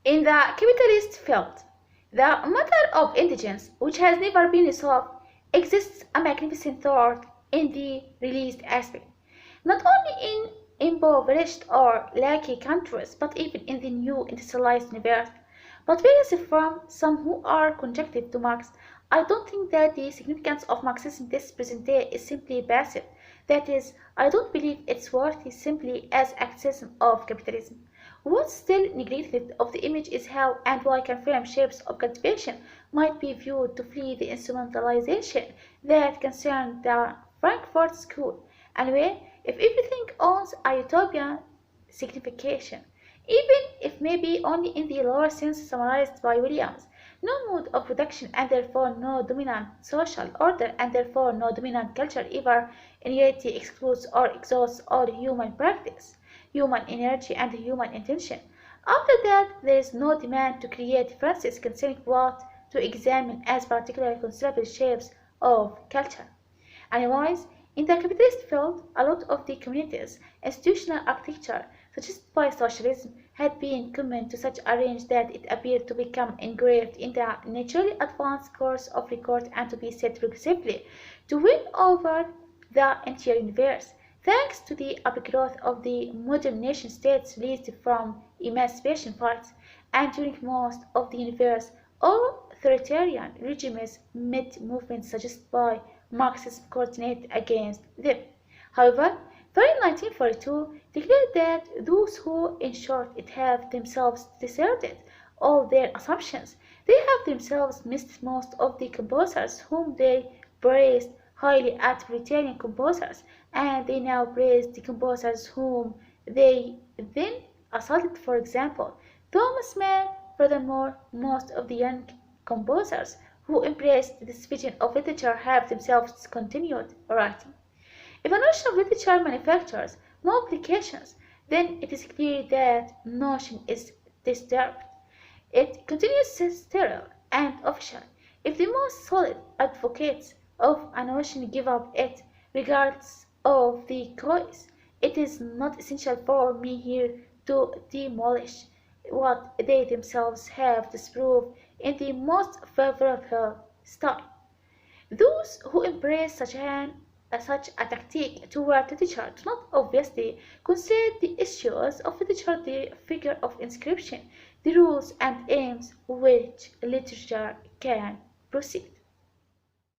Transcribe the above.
In the capitalist field, the matter of indigence, which has never been resolved, exists a magnificent thought in the released aspect, not only in impoverished or lackey countries, but even in the new industrialized universe. But whereas from some who are conjective to Marx, I don't think that the significance of Marxism this present day is simply passive. That is, I don't believe it's worthy simply as a criticism of capitalism. What's still neglected of the image is how and why confirmed shapes of cultivation might be viewed to flee the instrumentalization that concerned the Frankfurt School, and where, if everything owns a utopian signification, even if maybe only in the lower sense summarized by Williams, no mode of production and therefore no dominant social order and therefore no dominant culture ever in reality excludes or exhausts all human practice, human energy and human intention. After that, there is no demand to create differences concerning what to examine as particularly considerable shapes of culture. Otherwise, in the capitalist field, a lot of the community's institutional architecture, suggested by socialism, had been coming to such a range that it appeared to become engraved in the naturally advanced course of record and to be set progressively to win over the entire universe, thanks to the upgrowth of the modern nation states released from emancipation fights, and during most of the universe, authoritarian regimes met movements suggested by Marxism coordinate against them. However, Fair in 1942 declared that those who, in short, it have themselves deserted all their assumptions, they have themselves missed most of the composers whom they praised highly as Britannian composers, and they now praise the composers whom they then assaulted. For example, Thomas Mann. Furthermore, most of the young composers who embraced this vision of literature have themselves continued writing. If a notion of literature manufactures no applications, then it is clear that notion is disturbed. It continues sterile and official. If the most solid advocates of a notion give up it, regardless of the cause, it is not essential for me here to demolish what they themselves have disproved in the most favorable style. Those who embrace such a tactic toward literature do not obviously consider the issues of literature, the figure of inscription, the rules and aims which literature can proceed.